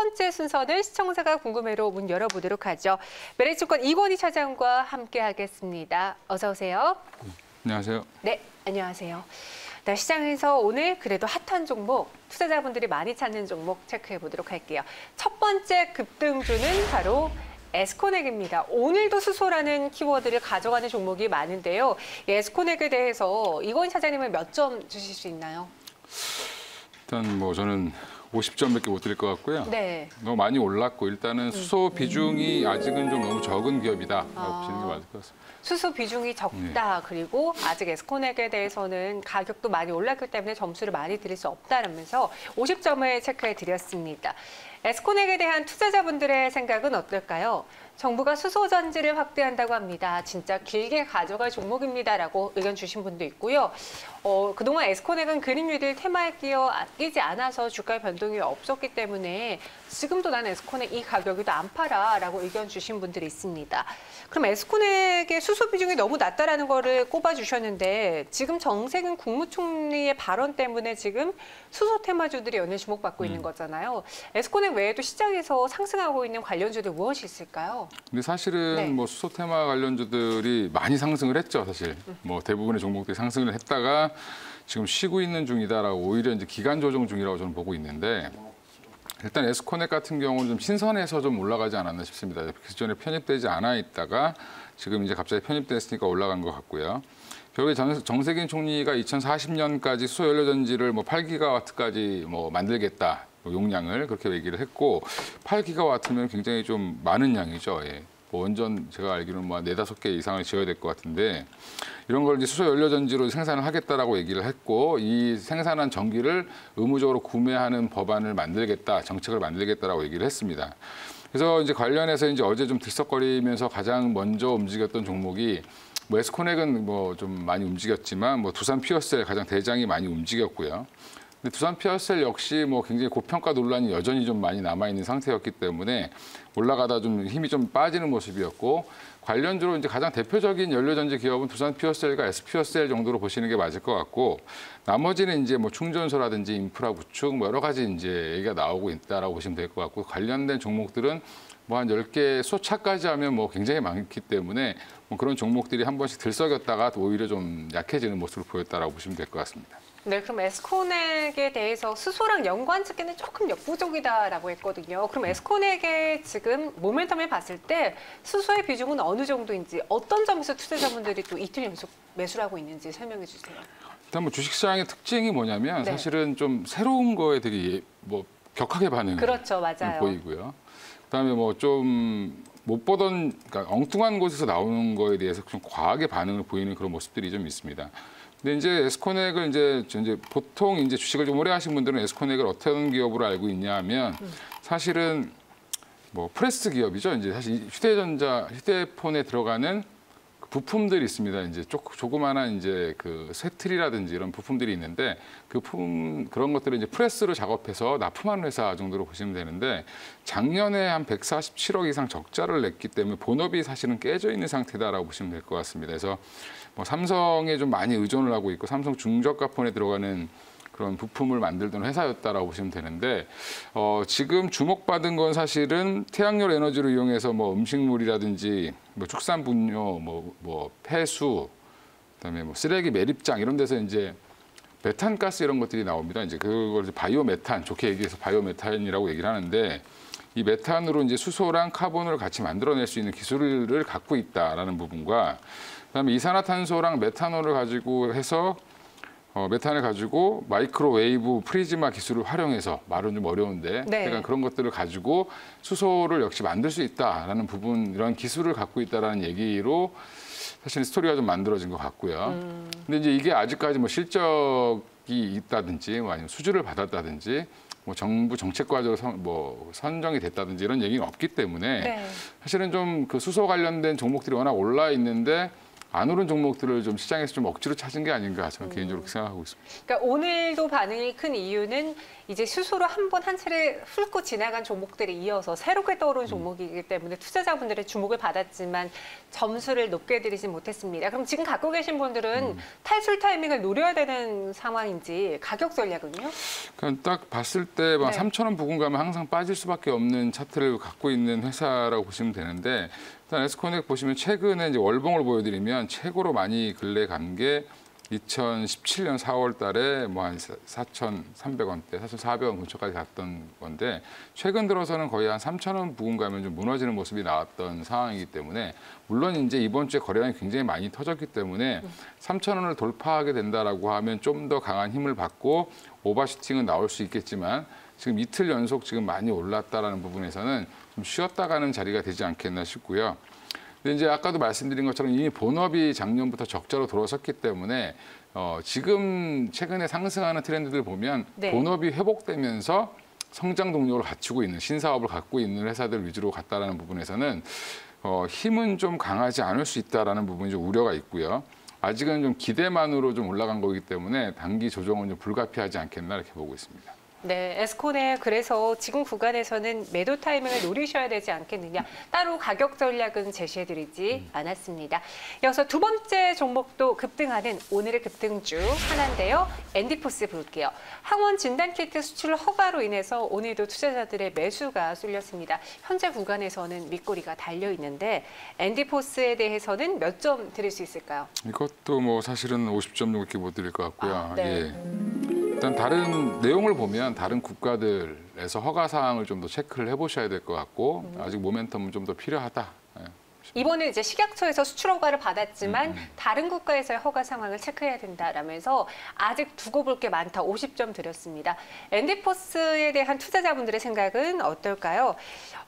번째 순서는 시청자가 궁금해로 문 열어보도록 하죠. 메리츠증권 이권희 차장과 함께하겠습니다. 어서 오세요. 안녕하세요. 네, 안녕하세요. 네, 시장에서 오늘 그래도 핫한 종목, 투자자분들이 많이 찾는 종목 체크해 보도록 할게요. 첫 번째 급등주는 바로 에스코넥입니다. 오늘도 수소라는 키워드를 가져가는 종목이 많은데요. 이 에스코넥에 대해서 이권희 차장님은 몇 점 주실 수 있나요? 일단 뭐 저는 50점밖에 못 드릴 것 같고요. 네. 너무 많이 올랐고 일단은 수소 비중이 아직은 좀 너무 적은 기업이다라고 보시는 게 맞을 것 같습니다. 수소 비중이 적다. 그리고 아직 에스코넥에 대해서는 가격도 많이 올랐기 때문에 점수를 많이 드릴 수 없다면서 50점을 체크해 드렸습니다. 에스코넥에 대한 투자자분들의 생각은 어떨까요? 정부가 수소 전지를 확대한다고 합니다. 진짜 길게 가져갈 종목입니다라고 의견 주신 분도 있고요. 그동안 에스코넥은 그린 뉴딜 테마에 끼지 않아서 주가 변동이 없었기 때문에 지금도 난 에스코넥 이 가격에도 안 팔아라고 의견 주신 분들이 있습니다. 그럼 에스코넥의 수소 비중이 너무 낮다라는 거를 꼽아주셨는데 지금 정세균 국무총리의 발언 때문에 지금 수소 테마주들이 연일 주목받고 있는 거잖아요. 에스코넥 외에도 시장에서 상승하고 있는 관련주들 무엇이 있을까요? 근데 사실은 네. 뭐 수소 테마 관련주들이 많이 상승을 했죠, 사실. 뭐 대부분의 종목들이 상승을 했다가 지금 쉬고 있는 중이다라고 오히려 이제 기간 조정 중이라고 저는 보고 있는데 일단 에스코넥 같은 경우는 좀 신선해서 좀 올라가지 않았나 싶습니다. 기존에 편입되지 않아 있다가 지금 이제 갑자기 편입됐으니까 올라간 것 같고요. 결국에 정세균 총리가 2040년까지 수소 연료 전지를 뭐 8기가와트까지 뭐 만들겠다. 용량을 그렇게 얘기를 했고 8기가와트면 굉장히 좀 많은 양이죠. 예. 뭐 원전 제가 알기로는 뭐 4-5개 이상을 지어야 될 것 같은데 이런 걸 이제 수소 연료 전지로 생산을 하겠다라고 얘기를 했고 이 생산한 전기를 의무적으로 구매하는 법안을 만들겠다, 정책을 만들겠다라고 얘기를 했습니다. 그래서 이제 관련해서 이제 어제 좀 들썩거리면서 가장 먼저 움직였던 종목이 뭐 에스코넥은 뭐 좀 많이 움직였지만 뭐 두산 피어셀 가장 대장이 많이 움직였고요. 근데 두산 피어셀 역시 뭐 굉장히 고평가 논란이 여전히 좀 많이 남아있는 상태였기 때문에 올라가다 좀 힘이 좀 빠지는 모습이었고 관련주로 이제 가장 대표적인 연료전지 기업은 두산 피어셀과 에스피어셀 정도로 보시는 게 맞을 것 같고 나머지는 이제 뭐 충전소라든지 인프라 구축 뭐 여러 가지 이제 얘기가 나오고 있다라고 보시면 될 것 같고 관련된 종목들은 뭐 한 10개 소차까지 하면 뭐 굉장히 많기 때문에 뭐 그런 종목들이 한 번씩 들썩였다가 오히려 좀 약해지는 모습을 보였다라고 보시면 될 것 같습니다. 네, 그럼 에스코넥에 대해서 수소랑 연관 짓기는 조금 역부족이다라고 했거든요. 그럼 에스코넥의 지금 모멘텀을 봤을 때 수소의 비중은 어느 정도인지 어떤 점에서 투자자분들이 또 이틀 연속 매수를 하고 있는지 설명해 주세요. 일단 뭐 주식시장의 특징이 뭐냐면 네. 사실은 좀 새로운 거에 되게 뭐 격하게 반응을 그렇죠, 맞아요. 보이고요. 그다음에 뭐 좀 못 보던 그러니까 엉뚱한 곳에서 나오는 거에 대해서 좀 과하게 반응을 보이는 그런 모습들이 좀 있습니다. 근데 이제 에스코넥을 이제 보통 이제 주식을 좀 오래 하신 분들은 에스코넥을 어떤 기업으로 알고 있냐 하면 사실은 뭐 프레스 기업이죠. 이제 사실 휴대폰에 들어가는 부품들이 있습니다. 이제 조그마한 이제 그 쇠틀이라든지 이런 부품들이 있는데 그런 것들을 이제 프레스로 작업해서 납품하는 회사 정도로 보시면 되는데 작년에 한 147억 이상 적자를 냈기 때문에 본업이 사실은 깨져 있는 상태다라고 보시면 될 것 같습니다. 그래서 뭐 삼성에 좀 많이 의존을 하고 있고 삼성 중저가폰에 들어가는 그런 부품을 만들던 회사였다라고 보시면 되는데 지금 주목받은 건 사실은 태양열 에너지를 이용해서 뭐 음식물이라든지 뭐 축산 분뇨, 뭐 폐수, 그다음에 뭐 쓰레기 매립장 이런 데서 이제 메탄가스 이런 것들이 나옵니다. 이제 그걸 이제 바이오메탄, 좋게 얘기해서 바이오메탄이라고 얘기를 하는데 이 메탄으로 이제 수소랑 카본을 같이 만들어낼 수 있는 기술을 갖고 있다라는 부분과 그다음에 이산화탄소랑 메탄올을 가지고 해서 메탄을 가지고 마이크로웨이브 프리즈마 기술을 활용해서 말은 좀 어려운데 네. 그러니까 그런 것들을 가지고 수소를 역시 만들 수 있다라는 부분 이런 기술을 갖고 있다라는 얘기로 사실 스토리가 좀 만들어진 것 같고요. 근데 이제 이게 아직까지 뭐 실적이 있다든지 뭐 아니면 수주를 받았다든지 뭐 정부 정책 과제로 선정이 됐다든지 이런 얘기는 없기 때문에 네. 사실은 좀 그 수소 관련된 종목들이 워낙 올라 있는데 안 오른 종목들을 좀 시장에서 좀 억지로 찾은 게 아닌가 저는 개인적으로 생각하고 있습니다. 그러니까 오늘도 반응이 큰 이유는 이제 스스로 한 번 한 차례 훑고 지나간 종목들에 이어서 새롭게 떠오른 종목이기 때문에 투자자분들의 주목을 받았지만 점수를 높게 드리진 못했습니다. 그럼 지금 갖고 계신 분들은 탈출 타이밍을 노려야 되는 상황인지 가격 전략은요? 그냥 딱 봤을 때 막 네. 3,000원 부근 가면 항상 빠질 수밖에 없는 차트를 갖고 있는 회사라고 보시면 되는데 일단 에스코넥 보시면 최근에 이제 월봉을 보여드리면 최고로 많이 근래 간 게 2017년 4월 달에 뭐 한 4,300원대, 4,400원 근처까지 갔던 건데 최근 들어서는 거의 한 3,000원 부근 가면 좀 무너지는 모습이 나왔던 상황이기 때문에 물론 이제 이번 주에 거래량이 굉장히 많이 터졌기 때문에 3,000원을 돌파하게 된다라고 하면 좀 더 강한 힘을 받고 오버슈팅은 나올 수 있겠지만 지금 이틀 연속 지금 많이 올랐다라는 부분에서는 좀 쉬었다 가는 자리가 되지 않겠나 싶고요. 근데 이제 아까도 말씀드린 것처럼 이미 본업이 작년부터 적자로 들어섰기 때문에 지금 최근에 상승하는 트렌드들 보면 네. 본업이 회복되면서 성장 동력을 갖추고 있는 신사업을 갖고 있는 회사들 위주로 갔다라는 부분에서는 힘은 좀 강하지 않을 수 있다라는 부분이 좀 우려가 있고요. 아직은 좀 기대만으로 좀 올라간 거기 때문에 단기 조정은 좀 불가피하지 않겠나 이렇게 보고 있습니다. 네, 에스코넥 그래서 지금 구간에서는 매도 타이밍을 노리셔야 되지 않겠느냐. 따로 가격 전략은 제시해드리지 않았습니다. 이어서 두 번째 종목도 급등하는 오늘의 급등주 하나인데요. 엔디포스 볼게요. 항원 진단키트 수출 허가로 인해서 오늘도 투자자들의 매수가 쏠렸습니다. 현재 구간에서는 밑꼬리가 달려있는데 엔디포스에 대해서는 몇 점 드릴 수 있을까요? 이것도 뭐 사실은 50점 이렇게 못 드릴 것 같고요. 네. 예. 일단 다른 내용을 보면 다른 국가들에서 허가 사항을 좀 더 체크를 해보셔야 될 것 같고 아직 모멘텀은 좀 더 필요하다. 예. 이번에 이제 식약처에서 수출 허가를 받았지만 다른 국가에서의 허가 상황을 체크해야 된다라면서 아직 두고 볼 게 많다. 50점 드렸습니다. 엔디포스에 대한 투자자분들의 생각은 어떨까요?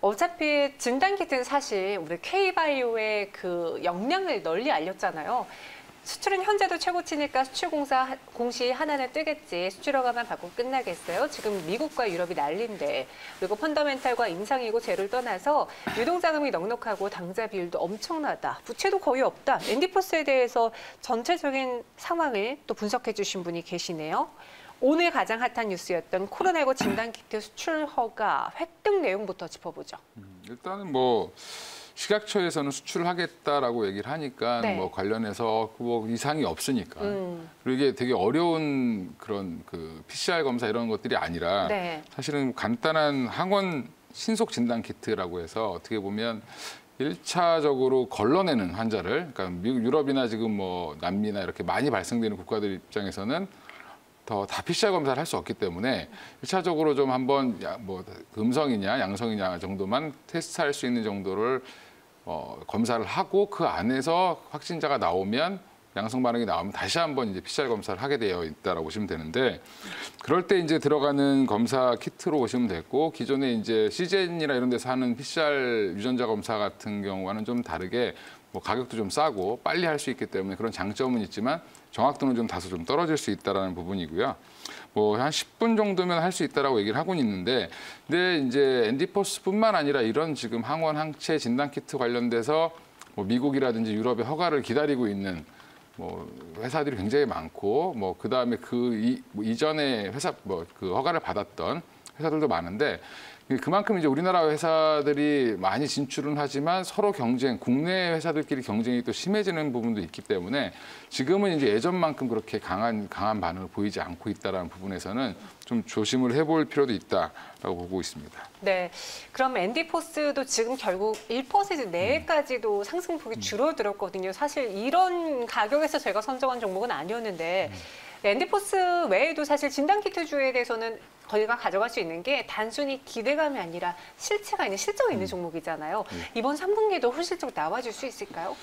어차피 진단키트는 사실 우리 K바이오의 그 역량을 널리 알렸잖아요. 수출은 현재도 최고치니까 수출공사 공시 하나는 뜨겠지. 수출 허가만 받고 끝나겠어요. 지금 미국과 유럽이 난리인데. 그리고 펀더멘탈과 임상이고 제를 떠나서 유동자금이 넉넉하고 당좌 비율도 엄청나다. 부채도 거의 없다. 엔디포스에 대해서 전체적인 상황을 또 분석해 주신 분이 계시네요. 오늘 가장 핫한 뉴스였던 코로나19 진단키트 수출 허가 획득 내용부터 짚어보죠. 일단은 뭐 식약처에서는 수출하겠다라고 얘기를 하니까 네. 뭐 관련해서 뭐 이상이 없으니까 그리고 이게 되게 어려운 그런 그 PCR 검사 이런 것들이 아니라 네. 사실은 간단한 항원 신속 진단 키트라고 해서 어떻게 보면 1차적으로 걸러내는 환자를 그러니까 미국, 유럽이나 지금 뭐 남미나 이렇게 많이 발생되는 국가들 입장에서는 다 PCR 검사를 할 수 없기 때문에 1차적으로 좀 한번 뭐 음성이냐 양성이냐 정도만 테스트할 수 있는 정도를 검사를 하고 그 안에서 확진자가 나오면 양성 반응이 나오면 다시 한번 이제 PCR 검사를 하게 되어 있다라고 보시면 되는데 그럴 때 이제 들어가는 검사 키트로 보시면 되고 기존에 이제 시젠이나 이런 데서 하는 PCR 유전자 검사 같은 경우와는 좀 다르게 뭐 가격도 좀 싸고 빨리 할 수 있기 때문에 그런 장점은 있지만 정확도는 좀 다소 좀 떨어질 수 있다라는 부분이고요. 뭐 한 10분 정도면 할 수 있다라고 얘기를 하고는 있는데, 근데 이제 엔디포스뿐만 아니라 이런 지금 항원 항체 진단 키트 관련돼서 뭐 미국이라든지 유럽의 허가를 기다리고 있는 뭐 회사들이 굉장히 많고 뭐 그다음에 이전에 회사 뭐 그 허가를 받았던 회사들도 많은데 그만큼 이제 우리나라 회사들이 많이 진출은 하지만 서로 경쟁, 국내 회사들끼리 경쟁이 또 심해지는 부분도 있기 때문에 지금은 이제 예전만큼 그렇게 강한 반응을 보이지 않고 있다라는 부분에서는 좀 조심을 해볼 필요도 있다라고 보고 있습니다. 네, 그럼 엔디포스도 지금 결국 1% 내외까지도 상승폭이 줄어들었거든요. 사실 이런 가격에서 제가 선정한 종목은 아니었는데 엔디포스 외에도 사실 진단키트주에 대해서는 저희가 가져갈 수 있는 게 단순히 기대감이 아니라 실체가 있는 실적이 있는 종목이잖아요. 이번 3분기에도 홀실적 나와줄 수 있을까요?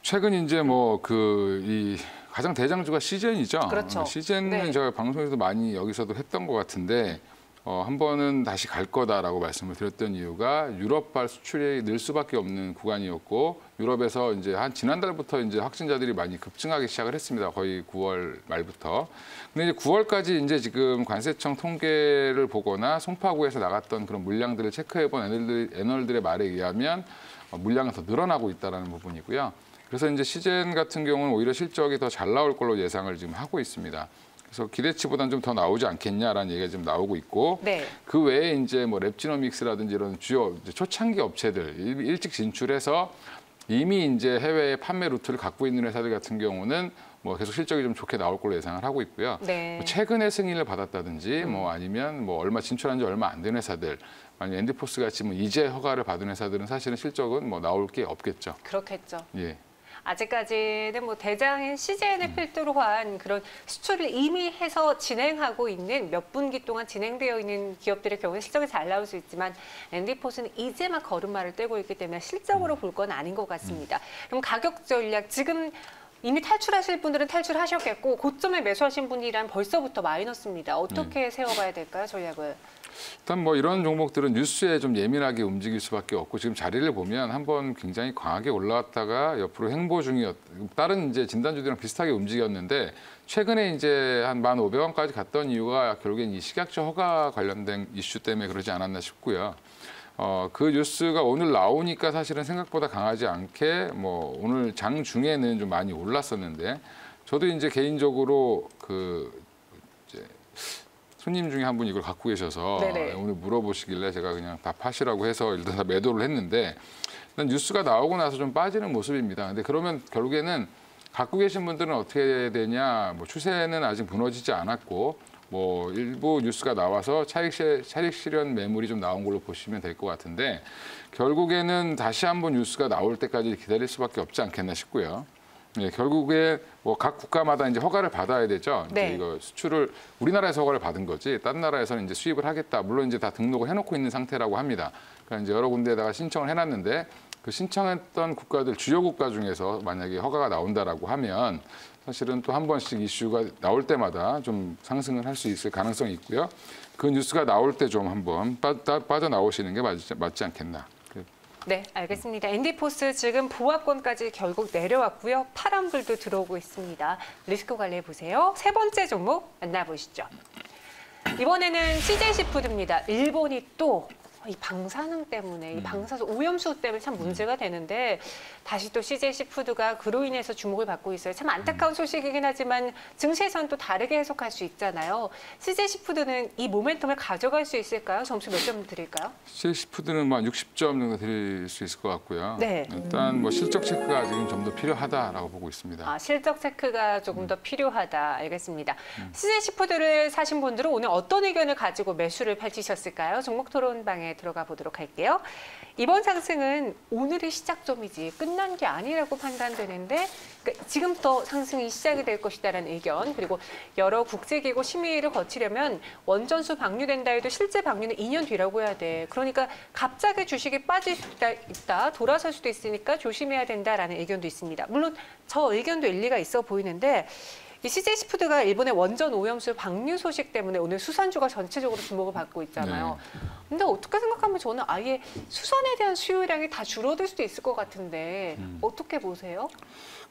최근 이제 뭐 이 가장 대장주가 시젠이죠. 그렇죠. 시젠은 네. 제가 방송에서도 많이 여기서도 했던 것 같은데 한 번은 다시 갈 거다라고 말씀을 드렸던 이유가 유럽발 수출이 늘 수밖에 없는 구간이었고 유럽에서 이제 한 지난달부터 이제 확진자들이 많이 급증하기 시작을 했습니다. 거의 9월 말부터. 근데 이제 9월까지 이제 지금 관세청 통계를 보거나 송파구에서 나갔던 그런 물량들을 체크해본 애널들의 말에 의하면 물량은 더 늘어나고 있다는 부분이고요. 그래서 이제 시젠 같은 경우는 오히려 실적이 더 잘 나올 걸로 예상을 지금 하고 있습니다. 그래서 기대치보다는 좀 더 나오지 않겠냐라는 얘기가 지금 나오고 있고, 네. 그 외에 이제 뭐 랩지노믹스라든지 이런 주요 초창기 업체들 일찍 진출해서 이미 이제 해외 판매 루트를 갖고 있는 회사들 같은 경우는 뭐 계속 실적이 좀 좋게 나올 걸로 예상을 하고 있고요. 네. 뭐 최근에 승인을 받았다든지 뭐 아니면 뭐 얼마 진출한 지 얼마 안 된 회사들, 아니면 엔디포스 같이 뭐 이제 허가를 받은 회사들은 사실은 실적은 뭐 나올 게 없겠죠. 그렇겠죠. 예. 아직까지는 뭐 대장인 CJN을 필두로 한 그런 수출을 이미 해서 진행하고 있는 몇 분기 동안 진행되어 있는 기업들의 경우는 실적이 잘 나올 수 있지만 엔디포스는 이제 막 걸음마를 떼고 있기 때문에 실적으로 볼 건 아닌 것 같습니다. 그럼 가격 전략 지금 이미 탈출하실 분들은 탈출하셨겠고 고점에 매수하신 분이란 벌써부터 마이너스입니다. 어떻게 세워가야 될까요, 전략을? 일단 뭐 이런 종목들은 뉴스에 좀 예민하게 움직일 수밖에 없고 지금 자리를 보면 한번 굉장히 강하게 올라왔다가 옆으로 횡보 다른 이제 진단주들이랑 비슷하게 움직였는데 최근에 이제 한 1,500원까지 갔던 이유가 결국엔 이 식약처 허가 관련된 이슈 때문에 그러지 않았나 싶고요. 그 뉴스가 오늘 나오니까 사실은 생각보다 강하지 않게 뭐 오늘 장 중에는 좀 많이 올랐었는데 저도 이제 개인적으로 이제 손님 중에 한 분이 이걸 갖고 계셔서 네네. 오늘 물어보시길래 제가 그냥 답하시라고 해서 일단 다 매도를 했는데 일단 뉴스가 나오고 나서 좀 빠지는 모습입니다. 근데 그러면 결국에는 갖고 계신 분들은 어떻게 되냐, 뭐 추세는 아직 무너지지 않았고 뭐 일부 뉴스가 나와서 차익 실현 매물이 좀 나온 걸로 보시면 될 것 같은데 결국에는 다시 한번 뉴스가 나올 때까지 기다릴 수밖에 없지 않겠나 싶고요. 예, 결국에 뭐 각 국가마다 이제 허가를 받아야 되죠. 네. 이제 이거 수출을 우리나라에서 허가를 받은 거지, 다른 나라에서는 이제 수입을 하겠다. 물론 이제 다 등록을 해놓고 있는 상태라고 합니다. 그러니까 이제 여러 군데에다가 신청을 해놨는데 그 신청했던 국가들 주요 국가 중에서 만약에 허가가 나온다라고 하면 사실은 또 한 번씩 이슈가 나올 때마다 좀 상승을 할 수 있을 가능성이 있고요. 그 뉴스가 나올 때 좀 한번 빠져나오시는 게 맞지 않겠나. 네, 알겠습니다. 엔디포스 지금 보합권까지 결국 내려왔고요. 파란불도 들어오고 있습니다. 리스크 관리해 보세요. 세 번째 종목 만나보시죠. 이번에는 CJ시푸드입니다. 일본이 또 이 방사능 때문에, 이 방사수 오염수 때문에 참 문제가 되는데 다시 또 CJ시푸드가 그로 인해서 주목을 받고 있어요. 참 안타까운 소식이긴 하지만 증시에서는 또 다르게 해석할 수 있잖아요. CJ시푸드는 이 모멘텀을 가져갈 수 있을까요? 점수 몇 점 드릴까요? CJ시푸드는 뭐 60점 정도 드릴 수 있을 것 같고요. 네. 일단 뭐 실적 체크가 지금 좀 더 필요하다라고 보고 있습니다. 아, 실적 체크가 조금 더 필요하다. 알겠습니다. CJ시푸드를 사신 분들은 오늘 어떤 의견을 가지고 매수를 펼치셨을까요? 종목 토론방에 들어가 보도록 할게요. 이번 상승은 오늘이 시작점이지 끝난 게 아니라고 판단되는데 그러니까 지금부터 상승이 시작이 될 것이다라는 의견, 그리고 여러 국제기구 심의를 거치려면 원전수 방류된다 해도 실제 방류는 2년 뒤라고 해야 돼. 그러니까 갑자기 주식이 빠질 수도 있다, 돌아설 수도 있으니까 조심해야 된다라는 의견도 있습니다. 물론 저 의견도 일리가 있어 보이는데 이 CJ시푸드가 일본의 원전 오염수 방류 소식 때문에 오늘 수산주가 전체적으로 주목을 받고 있잖아요. 네. 근데 어떻게 생각하면 저는 아예 수산에 대한 수요량이 다 줄어들 수도 있을 것 같은데 어떻게 보세요?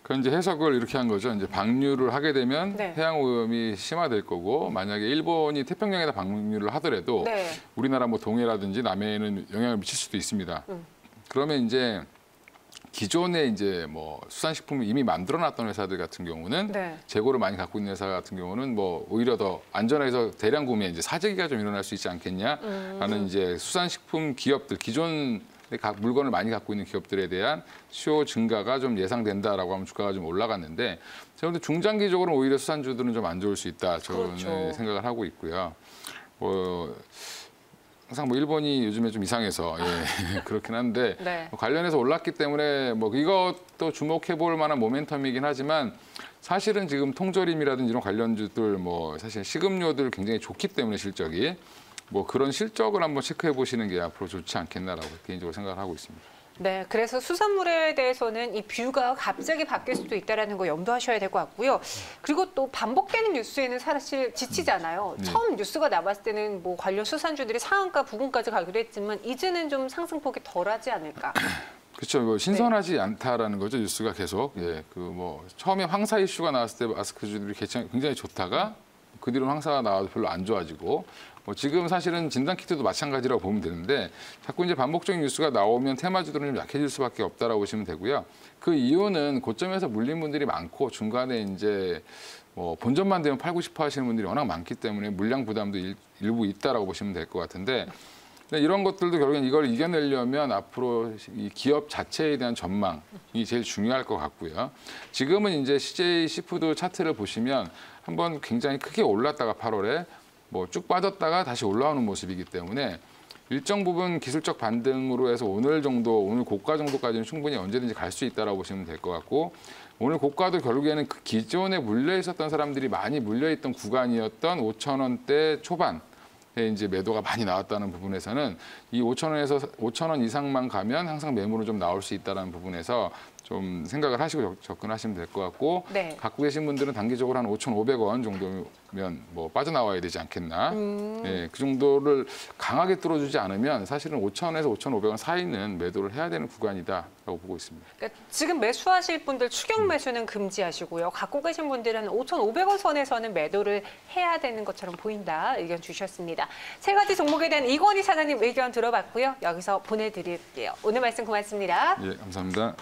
그 이제 해석을 이렇게 한 거죠. 이제 방류를 하게 되면 네. 해양 오염이 심화될 거고, 만약에 일본이 태평양에다 방류를 하더라도 네. 우리나라 뭐 동해라든지 남해에는 영향을 미칠 수도 있습니다. 그러면 이제 기존에 이제 뭐 수산식품을 이미 만들어놨던 회사들 같은 경우는 네. 재고를 많이 갖고 있는 회사 같은 경우는 뭐 오히려 더 안전해서 대량 구매 이제 사재기가 좀 일어날 수 있지 않겠냐라는 이제 수산식품 기업들 기존 물건을 많이 갖고 있는 기업들에 대한 수요 증가가 좀 예상된다라고 하면 주가가 좀 올라갔는데 제가 볼 때 중장기적으로 오히려 수산주들은 좀 안 좋을 수 있다 저는 그렇죠. 생각을 하고 있고요. 항상 뭐 일본이 요즘에 좀 이상해서 그렇긴 한데 네. 관련해서 올랐기 때문에 뭐 이것도 주목해 볼 만한 모멘텀이긴 하지만 사실은 지금 통조림이라든지 이런 관련주들 뭐 사실 식음료들 굉장히 좋기 때문에 실적이 뭐 그런 실적을 한번 체크해 보시는 게 앞으로 좋지 않겠나라고 개인적으로 생각을 하고 있습니다. 네, 그래서 수산물에 대해서는 이 뷰가 갑자기 바뀔 수도 있다는 거 염두하셔야 될 것 같고요. 그리고 또 반복되는 뉴스에는 사실 지치잖아요. 처음 뉴스가 나왔을 때는 뭐 관련 수산주들이 상한가 부근까지 가기도 했지만 이제는 좀 상승폭이 덜하지 않을까. 그렇죠. 뭐 신선하지 않다라는 거죠. 뉴스가 계속. 그 뭐 처음에 황사 이슈가 나왔을 때 마스크주들이 굉장히 좋다가 그 뒤로는 황사가 나와도 별로 안 좋아지고 지금 사실은 진단키트도 마찬가지라고 보면 되는데 자꾸 이제 반복적인 뉴스가 나오면 테마주들은 좀 약해질 수밖에 없다라고 보시면 되고요. 그 이유는 고점에서 물린 분들이 많고 중간에 이제 본전만 되면 팔고 싶어 하시는 분들이 워낙 많기 때문에 물량 부담도 일부 있다라고 보시면 될 것 같은데 이런 것들도 결국엔 이걸 이겨내려면 앞으로 이 기업 자체에 대한 전망이 제일 중요할 것 같고요. 지금은 이제 CJ 시푸드 차트를 보시면 한번 굉장히 크게 올랐다가 8월에 쭉 빠졌다가 다시 올라오는 모습이기 때문에 일정 부분 기술적 반등으로 해서 오늘 고가 정도까지는 충분히 언제든지 갈 수 있다라고 보시면 될 것 같고 오늘 고가도 결국에는 그 기존에 물려 있었던 사람들이 많이 물려 있던 구간이었던 5,000원대 초반 이제 매도가 많이 나왔다는 부분에서는 이 5,000원에서 5,000원 이상만 가면 항상 매물은 좀 나올 수 있다는 부분에서 좀 생각을 하시고 접근하시면 될 것 같고 네. 갖고 계신 분들은 단기적으로 한 5,500원 정도면 뭐빠져나와야 되지 않겠나. 네, 그 정도를 강하게 뚫어주지 않으면 사실은 5,000원에서 5,500원 사이는 매도를 해야 되는 구간이다라고 보고 있습니다. 그러니까 지금 매수하실 분들 추격 매수는 금지하시고요. 갖고 계신 분들은 5,500원 선에서는 매도를 해야 되는 것처럼 보인다 의견 주셨습니다. 세 가지 종목에 대한 이건희 사장님 의견 들어봤고요. 여기서 보내드릴게요. 오늘 말씀 고맙습니다. 예, 감사합니다.